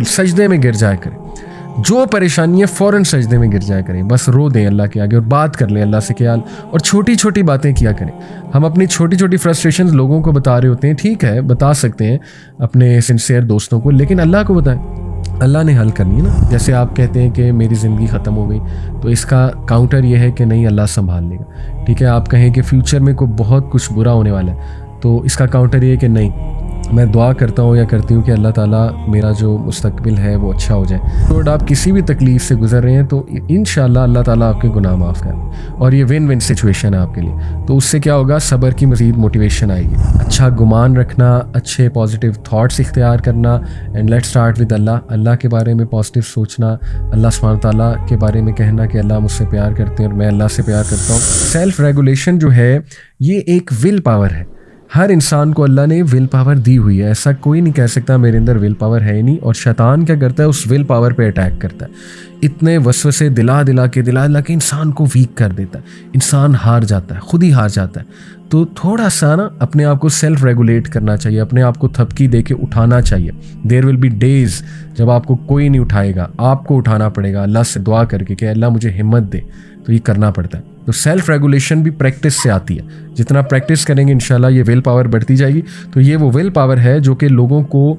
सजदे में गिर जाया करें, जो परेशानी है फ़ौरन सजदे में गिर जाया करें, बस रो दें अल्लाह के आगे और बात कर लें अल्लाह से ख्याल, और छोटी छोटी बातें किया करें। हम अपनी छोटी छोटी फ्रस्ट्रेशंस लोगों को बता रहे होते हैं, ठीक है बता सकते हैं अपने सिंसियर दोस्तों को, लेकिन अल्लाह को बताएं, अल्लाह ने हल करनी है ना। जैसे आप कहते हैं कि मेरी ज़िंदगी ख़त्म हो गई, तो इसका काउंटर ये है कि नहीं अल्लाह संभाल लेगा, ठीक है। आप कहें कि फ्यूचर में कोई बहुत कुछ बुरा होने वाला है, तो इसका काउंटर ये है कि नहीं, मैं दुआ करता हूँ या करती हूँ कि अल्लाह ताला मेरा जो मुस्तकबिल है वो अच्छा हो जाए। तो आप किसी भी तकलीफ़ से गुजर रहे हैं तो इंशाअल्लाह अल्लाह ताला आपके गुनाह माफ़ कर, और ये विन विन सिचुएशन है आपके लिए। तो उससे क्या होगा, सब्र की मज़ीद मोटिवेशन आएगी, अच्छा गुमान रखना, अच्छे पॉजिटिव थाट्स इख्तियार करना, एंड लेट्स स्टार्ट विद अल्लाह। अल्लाह के बारे में पॉजिटिव सोचना, अल्लाह सुब्हान ताला के बारे में कहना कि अल्लाह मुझसे प्यार करते हैं और मैं अल्लाह से प्यार करता हूँ। सेल्फ रेगुलेशन जो है ये एक विल पावर है। हर इंसान को अल्लाह ने विल पावर दी हुई है, ऐसा कोई नहीं कह सकता मेरे अंदर विल पावर है ही नहीं। और शैतान क्या करता है, उस विल पावर पे अटैक करता है, इतने वसवसे दिला के इंसान को वीक कर देता है, इंसान हार जाता है, खुद ही हार जाता है। तो थोड़ा सा ना अपने आप को सेल्फ रेगुलेट करना चाहिए, अपने आप को थपकी दे के उठाना चाहिए। देयर विल बी डेज जब आपको कोई नहीं उठाएगा, आपको उठाना पड़ेगा अल्लाह से दुआ करके कि अल्लाह मुझे हिम्मत दे, तो ये करना पड़ता है। तो सेल्फ रेगुलेशन भी प्रैक्टिस से आती है, जितना प्रैक्टिस करेंगे इंशाल्लाह ये विल पावर बढ़ती जाएगी। तो ये वो विल पावर है जो कि लोगों को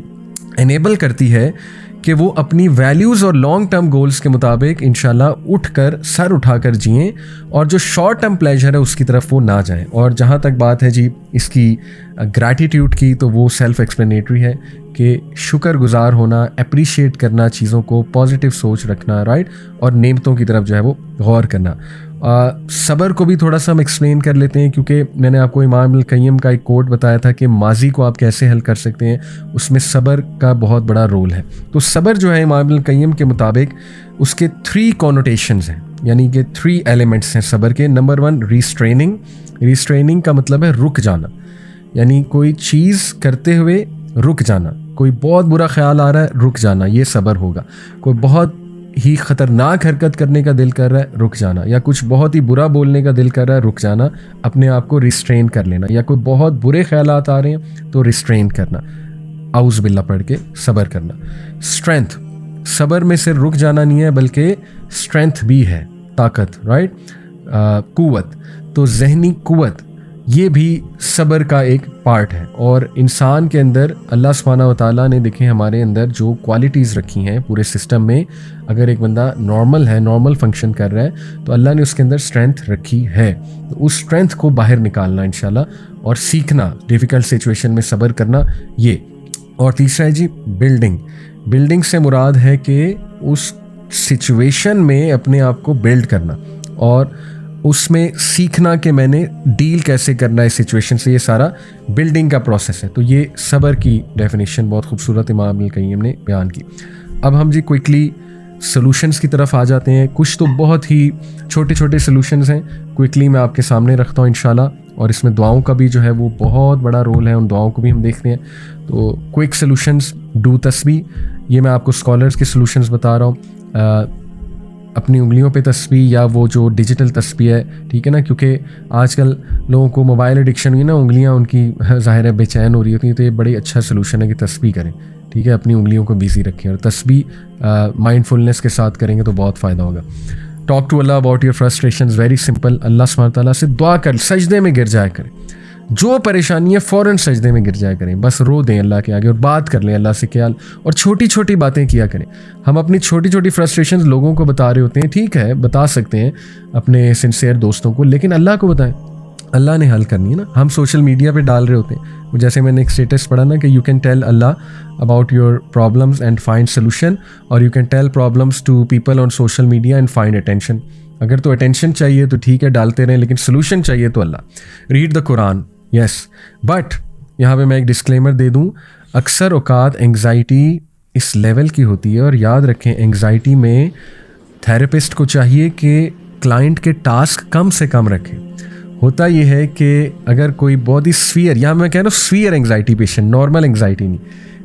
एनेबल करती है कि वो अपनी वैल्यूज़ और लॉन्ग टर्म गोल्स के मुताबिक इंशाल्लाह उठकर सर उठाकर जिएं, और जो शॉर्ट टर्म प्लेजर है उसकी तरफ वो ना जाएं। और जहाँ तक बात है जी इसकी ग्रैटिट्यूड की, तो वो सेल्फ एक्सप्लेनेटरी है कि शुक्रगुजार होना, अप्रिशिएट करना चीज़ों को, पॉजिटिव सोच रखना, राइट, और नेमतों की तरफ जो है वो गौर करना। सब्र को भी थोड़ा सा हम एक्सप्लेन कर लेते हैं, क्योंकि मैंने आपको इमाम अल क़य्यम का एक कोट बताया था कि माजी को आप कैसे हल कर सकते हैं, उसमें सब्र का बहुत बड़ा रोल है। तो सब्र जो है इमाम अल क़य्यम के मुताबिक उसके 3 कॉनोटेशंस हैं, यानी कि 3 एलिमेंट्स हैं सब्र के। Number 1 restraining. रिस्ट्रेनिंग का मतलब है रुक जाना, यानी कोई चीज़ करते हुए रुक जाना, कोई बहुत बुरा ख्याल आ रहा है रुक जाना, ये सब्र होगा। कोई बहुत ही ख़तरनाक हरकत करने का दिल कर रहा है रुक जाना, या कुछ बहुत ही बुरा बोलने का दिल कर रहा है रुक जाना, अपने आप को रिस्ट्रेन कर लेना, या कोई बहुत बुरे ख्यालात आ रहे हैं तो रिस्ट्रेन करना, औज़ बिल्लाह पढ़ के सब्र करना। स्ट्रेंथ, सब्र में सिर्फ रुक जाना नहीं है बल्कि स्ट्रेंथ भी है, ताकत, राइट, कुव्वत। तो जहनी कुव्वत ये भी सब्र का एक पार्ट है। और इंसान के अंदर अल्लाह सुब्हानहू व तआला ने देखें हमारे अंदर जो क्वालिटीज़ रखी हैं पूरे सिस्टम में, अगर एक बंदा नॉर्मल है, नॉर्मल फंक्शन कर रहा है, तो अल्लाह ने उसके अंदर स्ट्रेंथ रखी है। तो उस स्ट्रेंथ को बाहर निकालना इंशाल्लाह, और सीखना डिफ़िकल्ट सिचुएशन में सब्र करना ये। और तीसरा है जी बिल्डिंग। बिल्डिंग से मुराद है कि उस सिचुएशन में अपने आप को बिल्ड करना और उसमें सीखना कि मैंने डील कैसे करना है सिचुएशन से, ये सारा बिल्डिंग का प्रोसेस है। तो ये सब्र की डेफिनेशन बहुत खूबसूरत इमाम अल क़य्यम ने बयान की। अब हम जी क्विकली सॉल्यूशंस की तरफ आ जाते हैं। कुछ तो बहुत ही छोटे छोटे सॉल्यूशंस हैं, क्विकली मैं आपके सामने रखता हूँ इंशाल्लाह, और इसमें दुआओं का भी जो है वो बहुत बड़ा रोल है, उन दुआओं को भी हम देखते हैं। तो क्विक सॉल्यूशंस, डू तस्बीह, ये मैं आपको स्कॉलर्स के सॉल्यूशंस बता रहा हूँ। अपनी उंगलियों पे तस्बीह, या वो जो डिजिटल तस्बीह है, ठीक है ना, क्योंकि आजकल लोगों को मोबाइल एडिक्शन हुई ना, उंगलियां उनकी ज़ाहिर है बेचैन हो रही होती हैं, तो ये बड़ी अच्छा सलूशन है कि तस्बीह करें, ठीक है, अपनी उंगलियों को बिजी रखें, और तस्बीह माइंडफुलनेस के साथ करेंगे तो बहुत फ़ायदा होगा। Talk to Allah about your frustrations, very simple, Allah सुब्हानहू व तआला से दुआ कर, सजदे में गिर जाया करें, जो परेशानी है फ़ौरन सजदे में गिर जाया करें, बस रो दें अल्लाह के आगे और बात कर लें अल्लाह से ख्याल, और छोटी छोटी बातें किया करें। हम अपनी छोटी छोटी फ्रस्ट्रेशंस लोगों को बता रहे होते हैं, ठीक है बता सकते हैं अपने सिंसियर दोस्तों को, लेकिन अल्लाह को बताएं, अल्लाह ने हल करनी है ना। हम सोशल मीडिया पे डाल रहे होते हैं, जैसे मैंने एक स्टेटस पढ़ा ना कि you can tell Allah about your problems and find solution, और you can tell problems to people on social media and find attention. अगर तो अटेंशन चाहिए तो ठीक है डालते रहें, लेकिन सोल्यूशन चाहिए तो Allah. Read the Quran, yes, but यहाँ पे मैं एक डिस्क्लेमर दे दूँ, अक्सर औकात एंग्जाइटी इस लेवल की होती है, और याद रखें एंग्जाइटी में थेरेपिस्ट को चाहिए कि क्लाइंट के टास्क कम से कम रखें। होता यह है कि अगर कोई बहुत ही स्फीयर, या मैं कह रहा हूँ sphere anxiety patient, normal anxiety नहीं,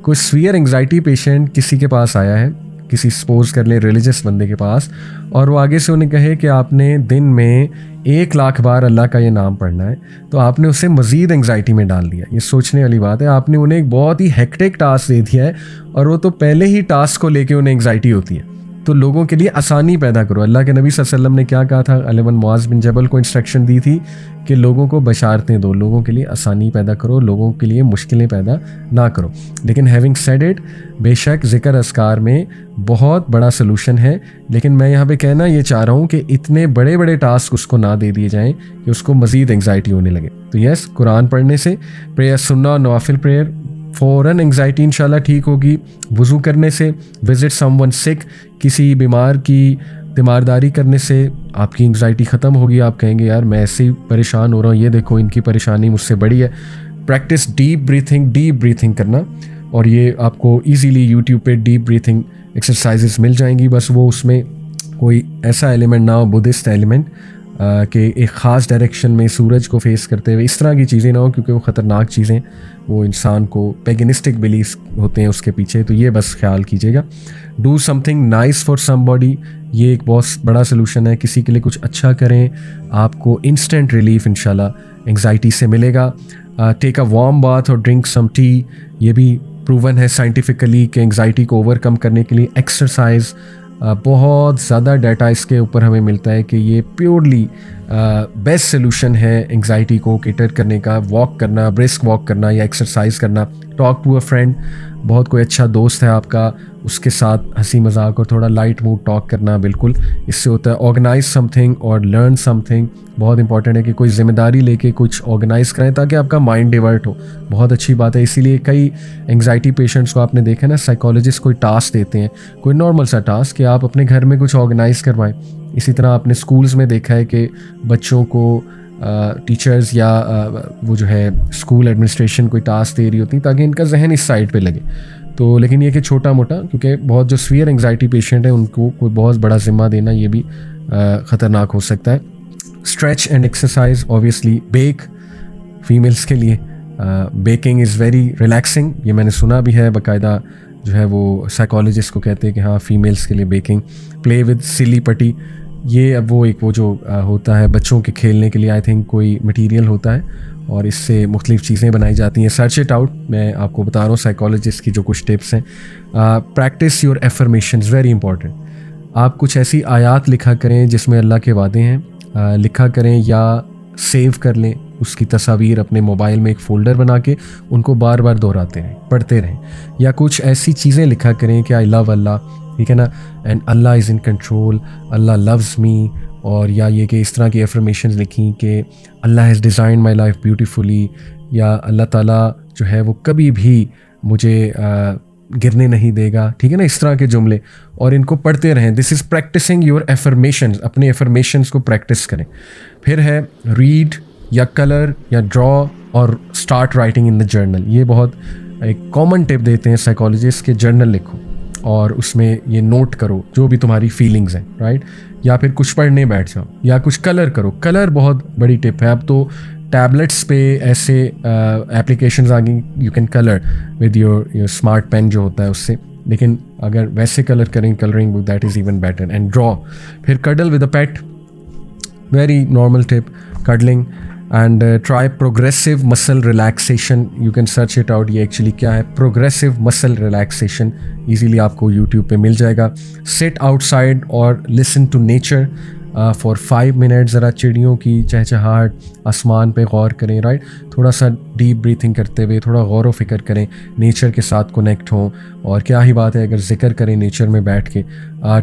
कोई स्फीयर एंग्जाइटी पेशेंट किसी के पास आया है, किसी सपोज कर लें रिलीजियस बंदे के पास, और वो आगे से उन्हें कहे कि आपने दिन में 1,00,000 बार अल्लाह का ये नाम पढ़ना है, तो आपने उसे मज़ीद एंग्जाइटी में डाल दिया। ये सोचने वाली बात है, आपने उन्हें एक बहुत ही हेक्टिक टास्क दे दिया है और वो तो पहले ही टास्क को लेके उन्हें एंग्जाइटी होती है। तो लोगों के लिए आसानी पैदा करो। अल्लाह के नबी सल्लल्लाहु अलैहि वसल्लम ने क्या कहा था, अलिमन मुआज़ बिन जबल को इंस्ट्रक्शन दी थी कि लोगों को बशारतें दो, लोगों के लिए आसानी पैदा करो, लोगों के लिए मुश्किलें पैदा ना करो। लेकिन हैविंग सेड इट, बेशक ज़िक्र अस्कार में बहुत बड़ा सलूशन है, लेकिन मैं यहाँ पे कहना ये चाह रहा हूँ कि इतने बड़े बड़े टास्क उसको ना दे दिए जाएँ कि उसको मज़ीद एंग्जाइटी होने लगे। तो यस, कुरान पढ़ने से, प्रेयर सुनना और नवाफिल प्रेयर, फ़ौरन एंग्जाइटी इंशाल्लाह ठीक होगी। वज़ू करने से, विज़िट समवन सिक, किसी बीमार की तीमारदारी करने से आपकी एंग्जाइटी ख़त्म होगी। आप कहेंगे यार मैं ऐसे ही परेशान हो रहा हूँ, ये देखो इनकी परेशानी मुझसे बड़ी है। प्रैक्टिस डीप ब्रीथिंग करना, और ये आपको इजीली यूट्यूब पे डीप ब्रीथिंग एक्सरसाइजेस मिल जाएंगी। बस वो उसमें कोई ऐसा एलिमेंट ना हो, बुद्धिस्ट एलिमेंट, कि एक ख़ास डायरेक्शन में सूरज को फेस करते हुए, इस तरह की चीज़ें ना हो, क्योंकि वो ख़तरनाक चीज़ें, वो इंसान को पेगनिस्टिक बिलीफ होते हैं उसके पीछे। तो ये बस ख्याल कीजिएगा। Do something nice for somebody, ये एक बहुत बड़ा सलूशन है। किसी के लिए कुछ अच्छा करें, आपको इंस्टेंट रिलीफ इंशाल्लाह एंग्जाइटी से मिलेगा। टेक अ वार्म बाथ और ड्रिंक सम टी, ये भी प्रूवन है साइंटिफिकली कि एंग्जाइटी को ओवरकम करने के लिए एक्सरसाइज, बहुत ज़्यादा डाटा इसके ऊपर हमें मिलता है कि ये प्योरली बेस्ट सोल्यूशन है एंग्जाइटी को कैटर करने का। वॉक करना, ब्रिस्क वॉक करना या एक्सरसाइज करना। टॉक टू अ फ्रेंड, बहुत कोई अच्छा दोस्त है आपका, उसके साथ हंसी मजाक और थोड़ा लाइट मूड टॉक करना, बिल्कुल इससे होता है। ऑर्गेनाइज समथिंग और लर्न समथिंग, बहुत इंपॉर्टेंट है कि कोई जिम्मेदारी लेके कुछ ऑर्गेनाइज करें ताकि आपका माइंड डिवर्ट हो। बहुत अच्छी बात है। इसीलिए कई एंग्जाइटी पेशेंट्स को आपने देखा ना, साइकोलॉजिस्ट कोई टास्क देते हैं, कोई नॉर्मल सा टास्क कि आप अपने घर में कुछ ऑर्गेनाइज करवाएं। इसी तरह आपने स्कूल्स में देखा है कि बच्चों को टीचर्स या वो जो है स्कूल एडमिनिस्ट्रेशन कोई टास्क दे रही होती ताकि इनका जहन इस साइड पे लगे। तो लेकिन ये कि छोटा मोटा, क्योंकि बहुत जो सीवियर एंग्जाइटी पेशेंट है उनको कोई बहुत बड़ा जिम्मा देना ये भी ख़तरनाक हो सकता है। Stretch and exercise, obviously bake, females के लिए बेकिंग इज़ वेरी रिलैक्सिंग, ये मैंने सुना भी है, बाकायदा जो है वो साइकोलॉजिस्ट को कहते हैं कि हाँ फीमेल्स के लिए बेकिंग। प्ले विद सिली पट्टी, ये अब वो एक वो जो होता है बच्चों के खेलने के लिए, आई थिंक कोई मटेरियल होता है और इससे मुख्तलिफ़ चीज़ें बनाई जाती हैं। सर्च इट आउट, मैं आपको बता रहा हूँ साइकोलॉजिस्ट की जो कुछ टिप्स हैं। Practice your affirmations, very important. आप कुछ ऐसी आयात लिखा करें जिसमें अल्लाह के वादे हैं, लिखा करें या सेव कर लें उसकी तस्वीर अपने मोबाइल में, एक फ़ोल्डर बना के उनको बार बार दोहराते रहें, पढ़ते रहें। या कुछ ऐसी चीज़ें लिखा करें कि आई लव अल्लाह, ठीक है ना, and Allah is in control, Allah loves me, और या ये कि इस तरह की एफर्मेशंस लिखी कि Allah has design my life beautifully, या अल्लाह ताला जो है वो कभी भी मुझे गिरने नहीं देगा, ठीक है ना, इस तरह के जुमले, और इनको पढ़ते रहें। This is practising your affirmations, अपने एफर्मेशंस को प्रैक्टिस करें। फिर है रीड या कलर या ड्रॉ और start writing in the journal. ये बहुत एक कॉमन टिप देते हैं साइकोलॉजिस्ट के, जर्नल लिखो और उसमें ये नोट करो जो भी तुम्हारी फीलिंग्स हैं, राइट। या फिर कुछ पढ़ने बैठ जाओ या कुछ कलर करो। कलर बहुत बड़ी टिप है। अब तो टैबलेट्स पे ऐसे एप्लीकेशंस आ गई, you can colour with your smart pen जो होता है उससे, लेकिन अगर वैसे कलर करें, colouring book, that is even better. And draw. फिर cuddle with a pet, very normal tip, cuddling. And try progressive muscle relaxation, you can search it out, ये एक्चुअली क्या है, प्रोग्रेसिव मसल रिलैक्सेशन, ईजीली आपको YouTube पे मिल जाएगा। Sit outside और listen to nature for 5 minute, ज़रा चिड़ियों की चहचहाहट, आसमान पे गौर करें, राइट। थोड़ा सा डीप ब्रीथिंग करते हुए थोड़ा गौर व फिक्र करें, नेचर के साथ कनेक्ट हों। और क्या ही बात है अगर जिक्र करें नेचर में बैठ के।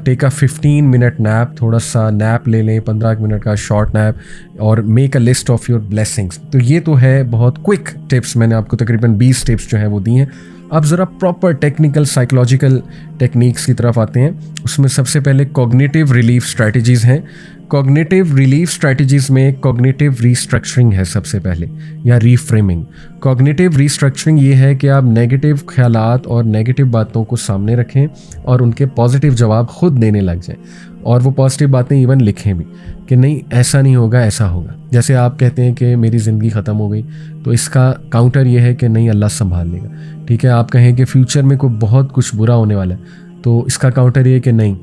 टेक अ 15 मिनट नैप, थोड़ा सा नैप ले लें, 15 मिनट का शॉर्ट नैप। और make a list of your blessings. तो ये तो है बहुत क्विक टिप्स, मैंने आपको तकरीबन 20 टिप्स जो है वो दी हैं। अब ज़रा प्रॉपर टेक्निकल साइकोलॉजिकल टेक्निक्स की तरफ आते हैं। उसमें सबसे पहले कॉग्निटिव रिलीफ स्ट्रैटेजीज़ हैं। कॉग्निटिव रिलीफ स्ट्रैटेजीज़ में कॉग्निटिव रीस्ट्रक्चरिंग है सबसे पहले, या रीफ्रेमिंग। कॉग्निटिव रीस्ट्रक्चरिंग ये है कि आप नेगेटिव ख्यालात और नेगेटिव बातों को सामने रखें और उनके पॉजिटिव जवाब खुद देने लग जाएं, और वो पॉजिटिव बातें इवन लिखें भी कि नहीं ऐसा नहीं होगा, ऐसा होगा। जैसे आप कहते हैं कि मेरी ज़िंदगी ख़त्म हो गई, तो इसका काउंटर ये है कि नहीं, अल्लाह संभाल लेगा, ठीक है। आप कहें कि फ्यूचर में कोई बहुत कुछ बुरा होने वाला है, तो इसका काउंटर ये है कि नहीं,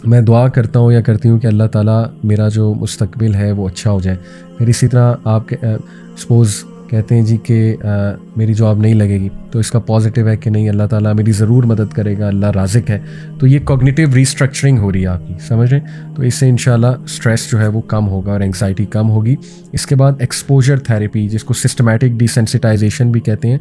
मैं दुआ करता हूँ या करती हूँ कि अल्लाह ताला मेरा जो मुस्तकबिल है वो अच्छा हो जाए। फिर इसी तरह आप सपोज़ कहते हैं जी कि मेरी जॉब नहीं लगेगी, तो इसका पॉजिटिव है कि नहीं अल्लाह ताला मेरी ज़रूर मदद करेगा, अल्लाह राज़िक है। तो ये कॉग्निटिव रीस्ट्रक्चरिंग हो रही है आपकी, समझ रहे हैं? तो इससे इंशाल्लाह स्ट्रेस जो है वो कम होगा और एंग्जाइटी कम होगी। इसके बाद एक्सपोजर थेरेपी, जिसको सिस्टमैटिक डिसेंसिटाइजेशन भी कहते हैं,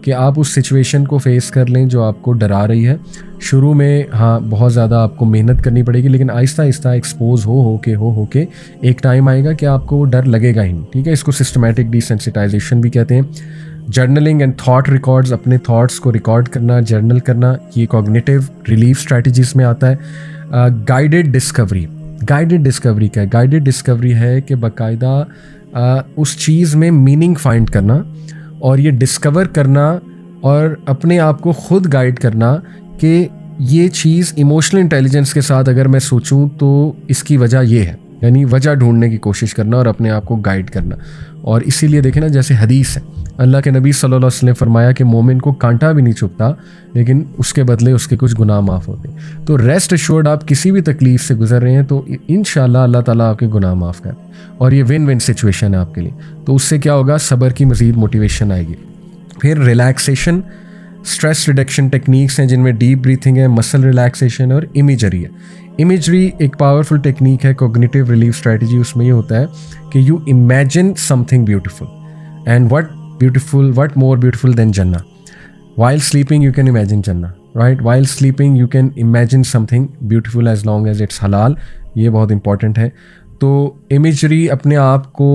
कि आप उस सिचुएशन को फेस कर लें जो आपको डरा रही है। शुरू में हाँ बहुत ज़्यादा आपको मेहनत करनी पड़ेगी, लेकिन आहिस्ता आहिस्ता एक्सपोज हो के एक टाइम आएगा कि आपको वो डर लगेगा ही नहीं, ठीक है? इसको सिस्टमैटिक डिसेंसिटाइजेशन भी कहते हैं। जर्नलिंग एंड थॉट रिकॉर्ड्स, अपने थॉट्स को रिकॉर्ड करना, जर्नल करना, ये कॉग्निटिव रिलीफ स्ट्रैटेजीज में आता है। गाइडेड डिस्कवरी, गाइडेड डिस्कवरी क्या है? गाइडेड डिस्कवरी है कि बाकायदा उस चीज़ में मीनिंग फाइंड करना और ये डिस्कवर करना और अपने आप को खुद गाइड करना कि ये चीज़ इमोशनल इंटेलिजेंस के साथ अगर मैं सोचूं तो इसकी वजह ये है, यानी वजह ढूंढने की कोशिश करना और अपने आप को गाइड करना। और इसीलिए देखें ना, जैसे हदीस है, अल्लाह के नबी सल्लल्लाहु अलैहि वसल्लम ने फरमाया कि मोमिन को कांटा भी नहीं चुभता, लेकिन उसके बदले उसके कुछ गुनाह माफ़ होते। तो रेस्ट एश्योर्ड, आप किसी भी तकलीफ से गुजर रहे हैं तो इंशाल्लाह अल्लाह ताला आपके गुनाह माफ़ कर, और ये विन विन सिचुएशन है आपके लिए। तो उससे क्या होगा, सब्र की मज़ीद मोटिवेशन आएगी। फिर रिलैक्सेशन, स्ट्रेस रिडक्शन टेक्निक्स हैं जिनमें डीप ब्रीथिंग है, मसल रिलैक्सेशन और इमेजरी है। इमेजरी एक पावरफुल टेक्निक है, कॉग्निटिव रिलीफ स्ट्रेटजी। उसमें ये होता है कि you imagine something beautiful, and what more beautiful than Jannah? While sleeping you can imagine Jannah, right? While sleeping you can imagine something beautiful as long as it's halal. ये बहुत important है। तो imagery, अपने आप को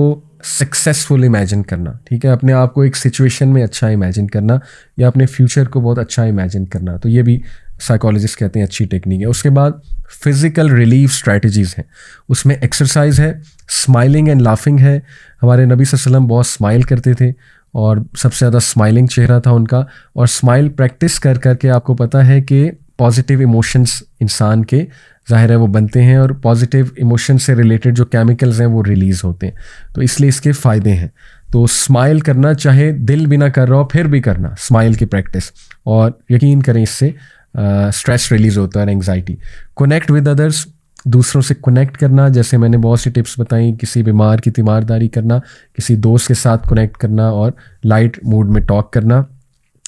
successful imagine करना, ठीक है? अपने आप को एक सिचुएशन में अच्छा इमेजिन करना या अपने फ्यूचर को बहुत अच्छा इमेजिन करना, तो ये भी साइकोलॉजिस्ट कहते हैं अच्छी टेक्निक है। उसके बाद फिज़िकल रिलीफ स्ट्रैटेजीज़ हैं, उसमें एक्सरसाइज है, स्माइलिंग एंड लाफिंग है। हमारे नबी सल्लल्लाहु अलैहि वसल्लम बहुत स्माइल करते थे और सबसे ज़्यादा स्माइलिंग चेहरा था उनका। और स्माइल प्रैक्टिस कर करके आपको पता है कि पॉजिटिव इमोशंस इंसान के ज़ाहिर है वो बनते हैं, और पॉजिटिव इमोशन से रिलेटेड जो केमिकल्स हैं वो रिलीज़ होते हैं, तो इसलिए इसके फ़ायदे हैं। तो स्माइल करना, चाहे दिल भी ना कर रहा हो फिर भी करना स्माइल की प्रैक्टिस, और यकीन करें इससे स्ट्रेस रिलीज़ होता है, एंग्जाइटी। कनेक्ट विद अदर्स, दूसरों से कनेक्ट करना, जैसे मैंने बहुत सी टिप्स बताई, किसी बीमार की तीमारदारी करना, किसी दोस्त के साथ कनेक्ट करना और लाइट मूड में टॉक करना।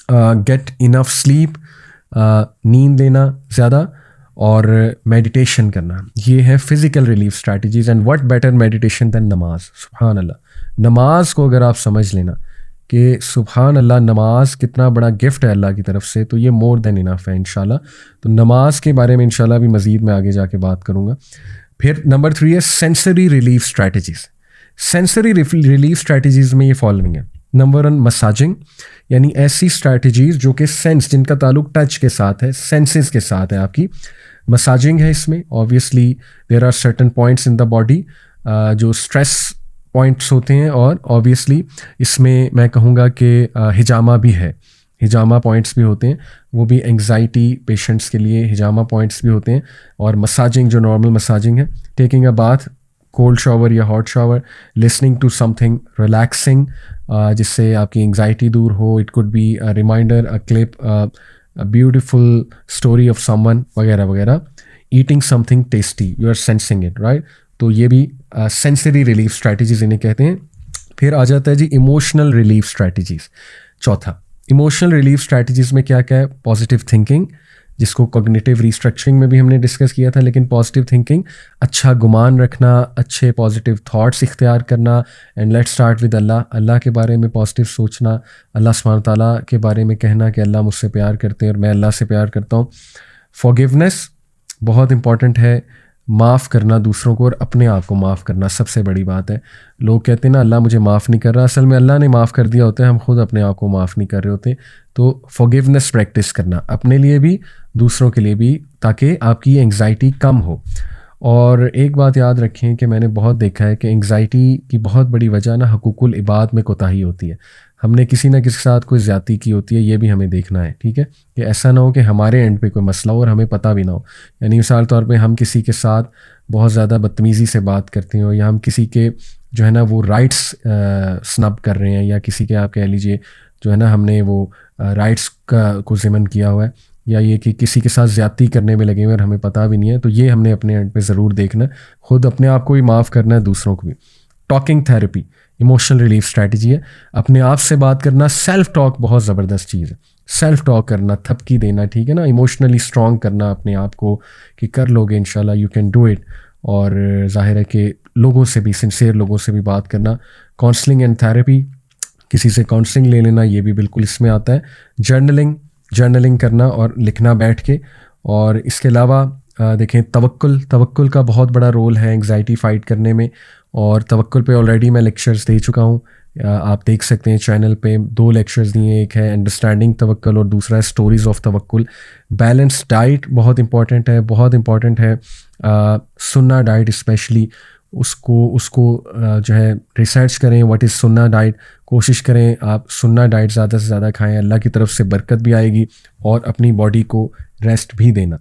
गेट इनफ स्लीप, नींद लेना ज़्यादा, और मेडिटेशन करना। ये है physical relief strategies. And what better meditation than नमाज। सुभान अल्लाह, नमाज को अगर आप समझ लेना कि सुभान अल्लाह, नमाज कितना बड़ा गिफ्ट है अल्लाह की तरफ से, तो ये मोर देन इनफ है इंशाल्लाह। तो नमाज के बारे में इंशाल्लाह भी मज़ीद मैं आगे जाके बात करूँगा। फिर नंबर 3 है sensory relief strategies. Sensory relief strategies में ये फॉलोइंग है। नंबर 1 मसाजिंग, यानी ऐसी स्ट्रैटेजीज़ जो कि सेंस, जिनका ताल्लुक टच के साथ है, सेंसेस के साथ है आपकी। मसाजिंग है इसमें, obviously there are certain points in the body जो स्ट्रेस पॉइंट्स होते हैं, और ऑब्वियसली इसमें मैं कहूँगा कि हिजामा भी है, हिजामा पॉइंट्स भी होते हैं, वो भी एंग्जाइटी पेशेंट्स के लिए हिजामा पॉइंट्स भी होते हैं। और मसाजिंग जो नॉर्मल मसाजिंग है, taking a bath, cold shower या hot shower, listening to something relaxing जिससे आपकी एंग्जाइटी दूर हो। It could be a reminder, a clip, a beautiful story of someone वगैरह वगैरह। Eating something tasty, you are sensing it, right? तो ये भी सेंसरी रिलीफ स्ट्रैटेजीज इन्हें कहते हैं। फिर आ जाता है जी इमोशनल रिलीफ स्ट्रैटेजीज। चौथा, इमोशनल रिलीफ स्ट्रैटेजीज में क्या क्या है? पॉजिटिव थिंकिंग, जिसको कॉग्निटिव रीस्ट्रक्चरिंग में भी हमने डिस्कस किया था, लेकिन पॉजिटिव थिंकिंग, अच्छा गुमान रखना, अच्छे पॉजिटिव थॉट्स इख्तियार करना। एंड लेट्स स्टार्ट विद अल्लाह, अल्लाह के बारे में पॉजिटिव सोचना, अल्लाह सुब्हानहू तआला के बारे में कहना कि अल्लाह मुझसे प्यार करते हैं और मैं अल्लाह से प्यार करता हूँ। फॉरगिवनेस बहुत इंपॉर्टेंट है, माफ़ करना दूसरों को और अपने आप को माफ़ करना सबसे बड़ी बात है। लोग कहते हैं ना अल्लाह मुझे माफ़ नहीं कर रहा, असल में अल्लाह ने माफ़ कर दिया होता है, हम खुद अपने आप को माफ़ नहीं कर रहे होते। तो फॉरगिवनेस प्रैक्टिस करना अपने लिए भी दूसरों के लिए भी, ताकि आपकी एंग्जाइटी कम हो। और एक बात याद रखें कि मैंने बहुत देखा है कि एंग्जाइटी की बहुत बड़ी वजह ना हकूकुल इबाद में कोताही होती है। हमने किसी ना किसी के साथ कोई ज़्यादती की होती है, ये भी हमें देखना है, ठीक है? कि ऐसा ना हो कि हमारे एंड पे कोई मसला हो और हमें पता भी ना हो। यानी मिसाल तौर पे हम किसी के साथ बहुत ज़्यादा बदतमीज़ी से बात करते हो, या हम किसी के जो है ना वो राइट्स स्नब कर रहे हैं, या किसी के आप कह लीजिए जो है ना हमने वो राइट्स को ज़िमन किया हुआ है, या ये कि किसी के साथ ज़्यादती करने में लगे हुए और हमें पता भी नहीं है, तो ये हमने अपने एंड पे ज़रूर देखना है, खुद अपने आप को भी माफ़ करना है, दूसरों को भी। Talking therapy emotional relief strategy है, अपने आप से बात करना। सेल्फ टॉक बहुत ज़बरदस्त चीज़ है, सेल्फ टॉक करना, थपकी देना, ठीक है ना, इमोशनली स्ट्रॉन्ग करना अपने आप को कि कर लोगे इंशाल्लाह, यू कैन डू इट। और ज़ाहिर है कि लोगों से भी, सिंसियर लोगों से भी बात करना। काउंसलिंग एंड थेरेपी, किसी से काउंसलिंग ले लेना, ये भी बिल्कुल इसमें आता है। जर्नलिंग करना और लिखना बैठ के। और इसके अलावा देखें, तवक्कुल का बहुत बड़ा रोल है एंग्जाइटी फ़ाइट करने में, और तवक्कुल पे ऑलरेडी मैं लेक्चर्स दे चुका हूँ, आप देख सकते हैं चैनल पे 2 लेक्चर्स दिए, एक है अंडरस्टैंडिंग तवक्कुल और दूसरा है स्टोरीज़ ऑफ तवक्कुल। बैलेंस डाइट बहुत इंपॉर्टेंट है, सुन्ना डाइट स्पेशली, उसको जो है रिसर्च करें, व्हाट इज़ सुन्ना डाइट, कोशिश करें आप सुन्ना डाइट ज़्यादा से ज़्यादा खाएं, अल्लाह की तरफ से बरकत भी आएगी और अपनी बॉडी को रेस्ट भी देना।